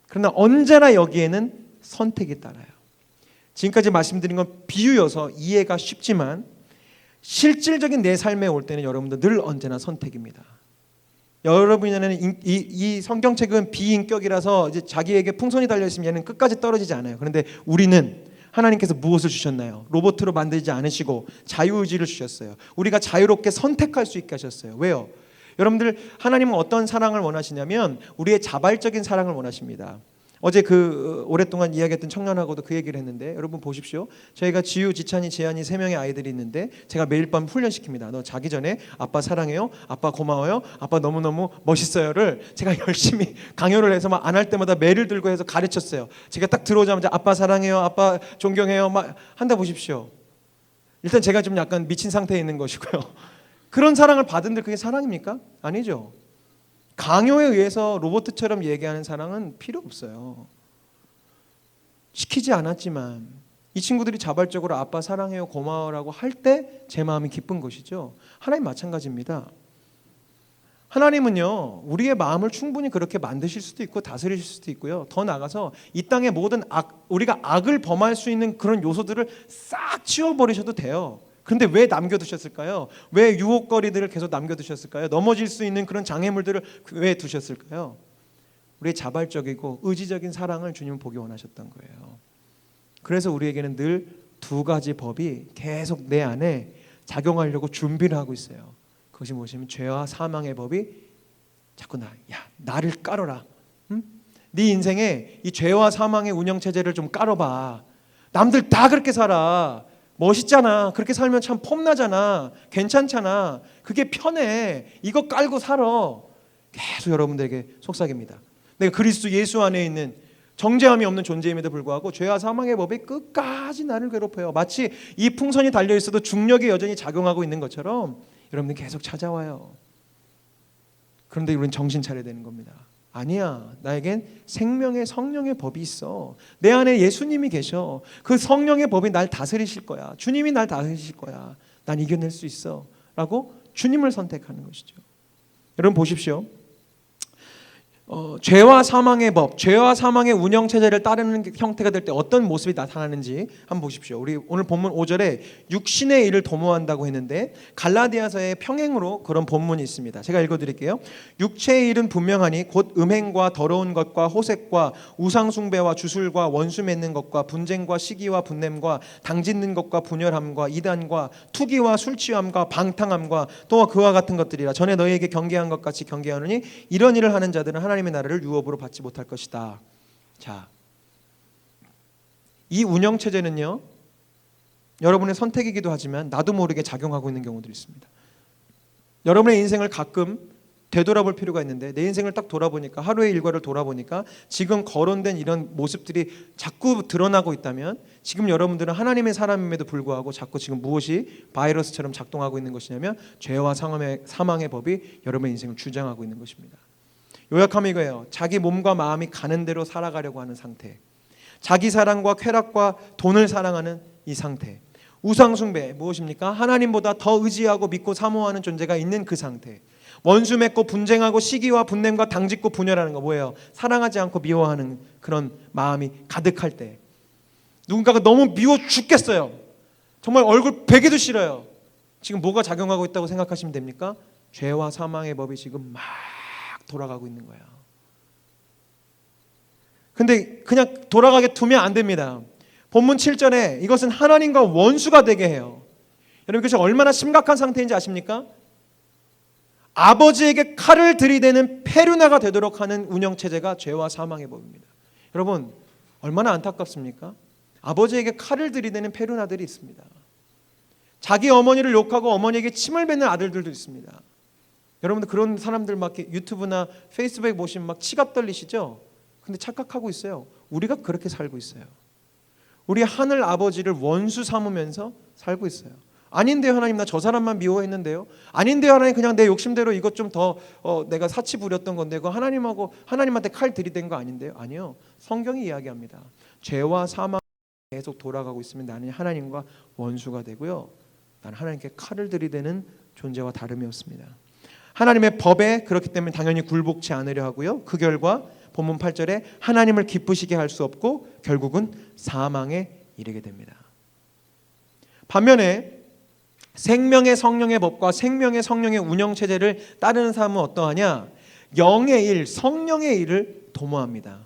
그러나 언제나 여기에는 선택이 따라요. 지금까지 말씀드린 건 비유여서 이해가 쉽지만 실질적인 내 삶에 올 때는 여러분들 늘 언제나 선택입니다. 여러분에게는 이 성경책은 비인격이라서 이제 자기에게 풍선이 달려있으면 얘는 끝까지 떨어지지 않아요. 그런데 우리는 하나님께서 무엇을 주셨나요? 로봇으로 만들지 않으시고 자유의지를 주셨어요. 우리가 자유롭게 선택할 수 있게 하셨어요. 왜요? 여러분들 하나님은 어떤 사랑을 원하시냐면 우리의 자발적인 사랑을 원하십니다. 어제 오랫동안 이야기했던 청년하고도 그 얘기를 했는데 여러분 보십시오. 저희가 지유, 지찬이, 지안이 3명의 아이들이 있는데 제가 매일 밤 훈련시킵니다. 너 자기 전에 아빠 사랑해요, 아빠 고마워요, 아빠 너무너무 멋있어요를 제가 열심히 강요를 해서 막 안 할 때마다 매를 들고 해서 가르쳤어요. 제가 딱 들어오자마자 아빠 사랑해요, 아빠 존경해요 막 한다 보십시오. 일단 제가 좀 약간 미친 상태에 있는 것이고요. 그런 사랑을 받은데 그게 사랑입니까? 아니죠. 강요에 의해서 로봇처럼 얘기하는 사랑은 필요 없어요. 시키지 않았지만 이 친구들이 자발적으로 아빠 사랑해요 고마워라고 할 때 제 마음이 기쁜 것이죠. 하나님 마찬가지입니다. 하나님은요 우리의 마음을 충분히 그렇게 만드실 수도 있고 다스리실 수도 있고요. 더 나아가서 이 땅의 모든 우리가 악을 범할 수 있는 그런 요소들을 싹 치워버리셔도 돼요. 그런데 왜 남겨두셨을까요? 왜 유혹거리들을 계속 남겨두셨을까요? 넘어질 수 있는 그런 장애물들을 왜 두셨을까요? 우리의 자발적이고 의지적인 사랑을 주님은 보기 원하셨던 거예요. 그래서 우리에게는 늘 2가지 법이 계속 내 안에 작용하려고 준비를 하고 있어요. 그것이 무엇이냐면 죄와 사망의 법이 자꾸 나를 깔아라. 응? 네 인생에 이 죄와 사망의 운영체제를 좀 깔아봐. 남들 다 그렇게 살아. 멋있잖아. 그렇게 살면 참 폼나잖아. 괜찮잖아. 그게 편해. 이거 깔고 살아. 계속 여러분들에게 속삭입니다. 내가 그리스도 예수 안에 있는 정죄함이 없는 존재임에도 불구하고 죄와 사망의 법이 끝까지 나를 괴롭혀요. 마치 이 풍선이 달려 있어도 중력이 여전히 작용하고 있는 것처럼 여러분들 계속 찾아와요. 그런데 우리는 정신 차려야 되는 겁니다. 아니야, 나에겐 생명의 성령의 법이 있어. 내 안에 예수님이 계셔. 그 성령의 법이 날 다스리실 거야. 주님이 날 다스리실 거야. 난 이겨낼 수 있어 라고 주님을 선택하는 것이죠. 여러분 보십시오. 죄와 사망의 법, 죄와 사망의 운영체제를 따르는 형태가 될 때 어떤 모습이 나타나는지 한번 보십시오. 우리 오늘 본문 5절에 육신의 일을 도모한다고 했는데 갈라디아서의 평행으로 그런 본문이 있습니다. 제가 읽어드릴게요. 육체의 일은 분명하니 곧 음행과 더러운 것과 호색과 우상숭배와 주술과 원수 맺는 것과 분쟁과 시기와 분냄과 당짓는 것과 분열함과 이단과 투기와 술취함과 방탕함과 또 그와 같은 것들이라. 전에 너희에게 경계한 것 같이 경계하느니 이런 일을 하는 자들은 하나님의 나라를 유업으로 받지 못할 것이다. 자, 이 운영 체제는요, 여러분의 선택이기도 하지만 나도 모르게 작용하고 있는 경우들이 있습니다. 여러분의 인생을 가끔 되돌아볼 필요가 있는데 내 인생을 딱 돌아보니까, 하루의 일과를 돌아보니까 지금 거론된 이런 모습들이 자꾸 드러나고 있다면 지금 여러분들은 하나님의 사람임에도 불구하고 자꾸 지금 무엇이 바이러스처럼 작동하고 있는 것이냐면 죄와 사망의 법이 여러분의 인생을 주장하고 있는 것입니다. 요약하면 이거예요. 자기 몸과 마음이 가는 대로 살아가려고 하는 상태, 자기 사랑과 쾌락과 돈을 사랑하는 이 상태, 우상숭배 무엇입니까? 하나님보다 더 의지하고 믿고 사모하는 존재가 있는 그 상태, 원수 맺고 분쟁하고 시기와 분냄과 당짓고 분열하는 거 뭐예요? 사랑하지 않고 미워하는 그런 마음이 가득할 때, 누군가가 너무 미워 죽겠어요. 정말 얼굴 베기도 싫어요. 지금 뭐가 작용하고 있다고 생각하시면 됩니까? 죄와 사망의 법이 지금 막 돌아가고 있는 거야. 근데 그냥 돌아가게 두면 안 됩니다. 본문 7절에 이것은 하나님과 원수가 되게 해요. 여러분 그것이 얼마나 심각한 상태인지 아십니까? 아버지에게 칼을 들이대는 페류나가 되도록 하는 운영체제가 죄와 사망의 법입니다. 여러분 얼마나 안타깝습니까? 아버지에게 칼을 들이대는 페류나들이 있습니다. 자기 어머니를 욕하고 어머니에게 침을 뱉는 아들들도 있습니다. 여러분들 그런 사람들 막 유튜브나 페이스북에 보시면 막 치가 떨리시죠? 근데 착각하고 있어요. 우리가 그렇게 살고 있어요. 우리 하늘 아버지를 원수 삼으면서 살고 있어요. 아닌데요 하나님, 나 저 사람만 미워했는데요. 아닌데요 하나님, 그냥 내 욕심대로 이것 좀 더 내가 사치 부렸던 건데 그거 하나님한테 칼 들이댄 거 아닌데요. 아니요, 성경이 이야기합니다. 죄와 사망 계속 돌아가고 있으면 나는 하나님과 원수가 되고요, 나는 하나님께 칼을 들이대는 존재와 다름이 없습니다. 하나님의 법에 그렇기 때문에 당연히 굴복치 않으려 하고요, 그 결과 본문 8절에 하나님을 기쁘시게 할 수 없고 결국은 사망에 이르게 됩니다. 반면에 생명의 성령의 법과 생명의 성령의 운영체제를 따르는 사람은 어떠하냐? 영의 일, 성령의 일을 도모합니다.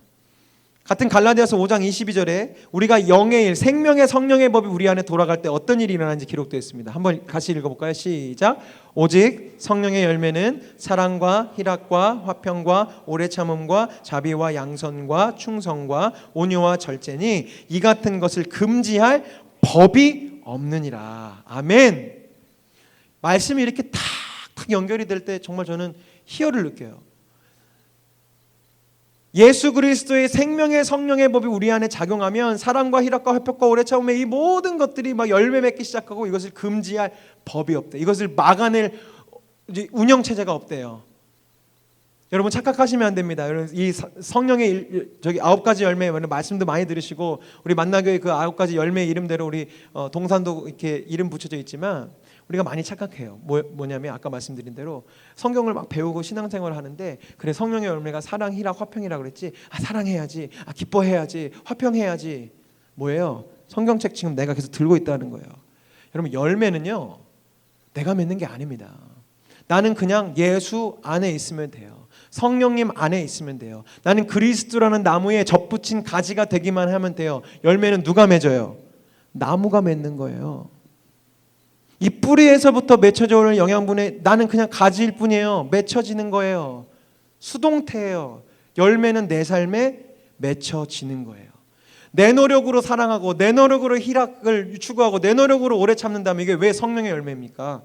같은 갈라디아서 5장 22절에 우리가 영의 일, 생명의 성령의 법이 우리 안에 돌아갈 때 어떤 일이 일어나는지 기록되어 있습니다. 한번 같이 읽어볼까요? 시작. 오직 성령의 열매는 사랑과 희락과 화평과 오래 참음과 자비와 양선과 충성과 온유와 절제니 이 같은 것을 금지할 법이 없느니라. 아멘. 말씀이 이렇게 탁탁 연결이 될 때 정말 저는 희열을 느껴요. 예수 그리스도의 생명의 성령의 법이 우리 안에 작용하면 사랑과 희락과 화평과 오래 참음의 이 모든 것들이 막 열매 맺기 시작하고 이것을 금지할 법이 없대. 이것을 막아낼 운영체제가 없대요. 여러분 착각하시면 안 됩니다. 이 성령의 저기 9가지 열매 말씀도 많이 들으시고 우리 만나교회 그 9가지 열매 이름대로 우리 동산도 이렇게 이름 붙여져 있지만 우리가 많이 착각해요. 뭐냐면 아까 말씀드린 대로 성경을 막 배우고 신앙생활을 하는데 그래 성령의 열매가 사랑, 희락, 화평이라 그랬지. 사랑해야지. 기뻐해야지. 화평해야지. 뭐예요? 성경책 지금 내가 계속 들고 있다는 거예요. 여러분 열매는요 내가 맺는 게 아닙니다. 나는 그냥 예수 안에 있으면 돼요. 성령님 안에 있으면 돼요. 나는 그리스도라는 나무에 접붙인 가지가 되기만 하면 돼요. 열매는 누가 맺어요? 나무가 맺는 거예요. 이 뿌리에서부터 맺혀져 오는 영양분에 나는 그냥 가지일 뿐이에요. 맺혀지는 거예요. 수동태예요. 열매는 내 삶에 맺혀지는 거예요. 내 노력으로 사랑하고 내 노력으로 희락을 추구하고 내 노력으로 오래 참는다면 이게 왜 성령의 열매입니까?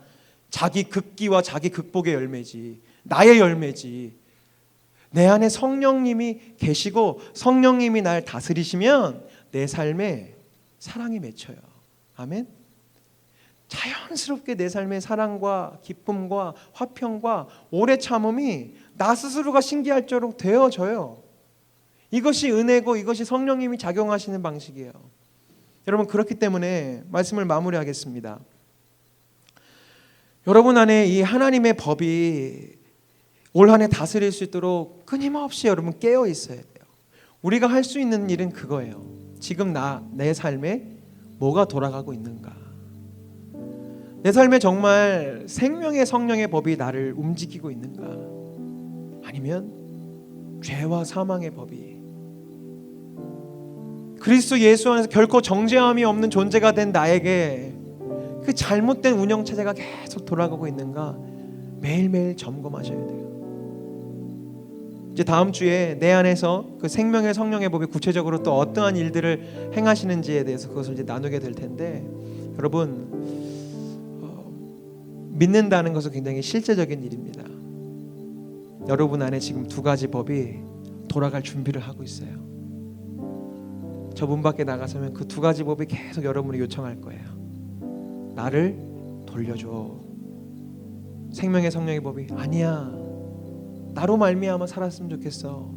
자기 극기와 자기 극복의 열매지. 나의 열매지. 내 안에 성령님이 계시고 성령님이 날 다스리시면 내 삶에 사랑이 맺혀요. 아멘. 자연스럽게 내 삶의 사랑과 기쁨과 화평과 오래 참음이 나 스스로가 신기할 정도로 되어져요. 이것이 은혜고 이것이 성령님이 작용하시는 방식이에요. 여러분, 그렇기 때문에 말씀을 마무리하겠습니다. 여러분 안에 이 하나님의 법이 올 한 해 다스릴 수 있도록 끊임없이 여러분 깨어 있어야 돼요. 우리가 할 수 있는 일은 그거예요. 지금 내 삶에 뭐가 돌아가고 있는가? 내 삶에 정말 생명의 성령의 법이 나를 움직이고 있는가? 아니면 죄와 사망의 법이 그리스도 예수 안에서 결코 정죄함이 없는 존재가 된 나에게 그 잘못된 운영 체제가 계속 돌아가고 있는가? 매일매일 점검하셔야 돼요. 이제 다음 주에 내 안에서 그 생명의 성령의 법이 구체적으로 또 어떠한 일들을 행하시는지에 대해서 그것을 이제 나누게 될 텐데, 여러분, 믿는다는 것은 굉장히 실제적인 일입니다. 여러분 안에 지금 두 가지 법이 돌아갈 준비를 하고 있어요. 저 문 밖에 나가서면 그 두 가지 법이 계속 여러분이 요청할 거예요. 나를 돌려줘. 생명의 성령의 법이 아니야, 나로 말미암아 살았으면 좋겠어.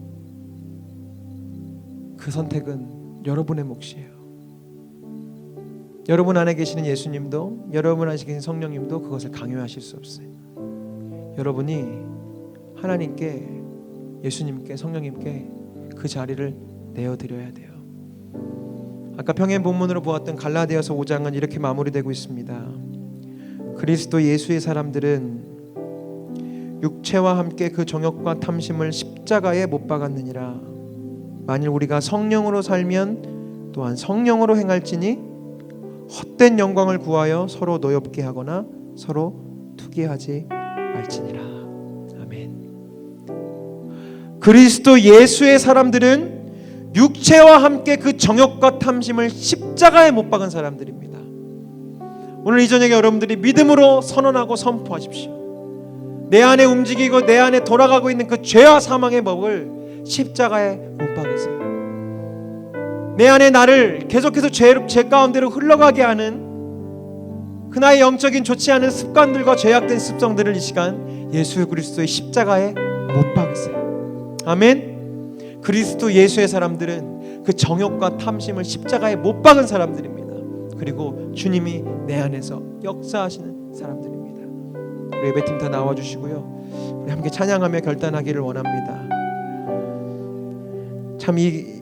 그 선택은 여러분의 몫이에요. 여러분 안에 계시는 예수님도 여러분 안에 계신 성령님도 그것을 강요하실 수 없어요. 여러분이 하나님께, 예수님께, 성령님께 그 자리를 내어드려야 돼요. 아까 평행 본문으로 보았던 갈라디아서 5장은 이렇게 마무리되고 있습니다. 그리스도 예수의 사람들은 육체와 함께 그 정욕과 탐심을 십자가에 못 박았느니라. 만일 우리가 성령으로 살면 또한 성령으로 행할지니 헛된 영광을 구하여 서로 노엽게 하거나 서로 투기하지 말지니라. 아멘. 그리스도 예수의 사람들은 육체와 함께 그 정욕과 탐심을 십자가에 못 박은 사람들입니다. 오늘 이 저녁에 여러분들이 믿음으로 선언하고 선포하십시오. 내 안에 움직이고 내 안에 돌아가고 있는 그 죄와 사망의 법을 십자가에 못 박으세요. 내 안에 나를 계속해서 죄 가운데로 흘러가게 하는 그 나의 영적인 좋지 않은 습관들과 죄악된 습성들을 이 시간 예수 그리스도의 십자가에 못 박으세요. 아멘. 그리스도 예수의 사람들은 그 정욕과 탐심을 십자가에 못 박은 사람들입니다. 그리고 주님이 내 안에서 역사하시는 사람들입니다. 우리 예배팀 다 나와주시고요, 우리 함께 찬양하며 결단하기를 원합니다. 참 이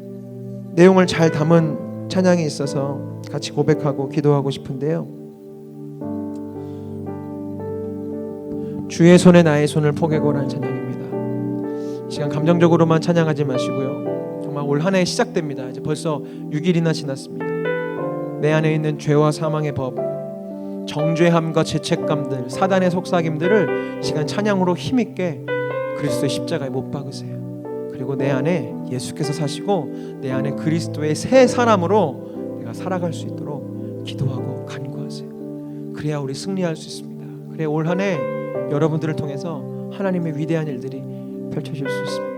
내용을 잘 담은 찬양이 있어서 같이 고백하고 기도하고 싶은데요. 주의 손에 나의 손을 포개고라는 찬양입니다. 이 시간 감정적으로만 찬양하지 마시고요, 정말 올 한 해 시작됩니다. 이제 벌써 6일이나 지났습니다. 내 안에 있는 죄와 사망의 법, 정죄함과 죄책감들, 사단의 속삭임들을 시간 찬양으로 힘있게 그리스도의 십자가에 못 박으세요. 그리고 내 안에 예수께서 사시고 내 안에 그리스도의 새 사람으로 내가 살아갈 수 있도록 기도하고 간구하세요. 그래야 우리 승리할 수 있습니다. 그래야 올 한 해 여러분들을 통해서 하나님의 위대한 일들이 펼쳐질 수 있습니다.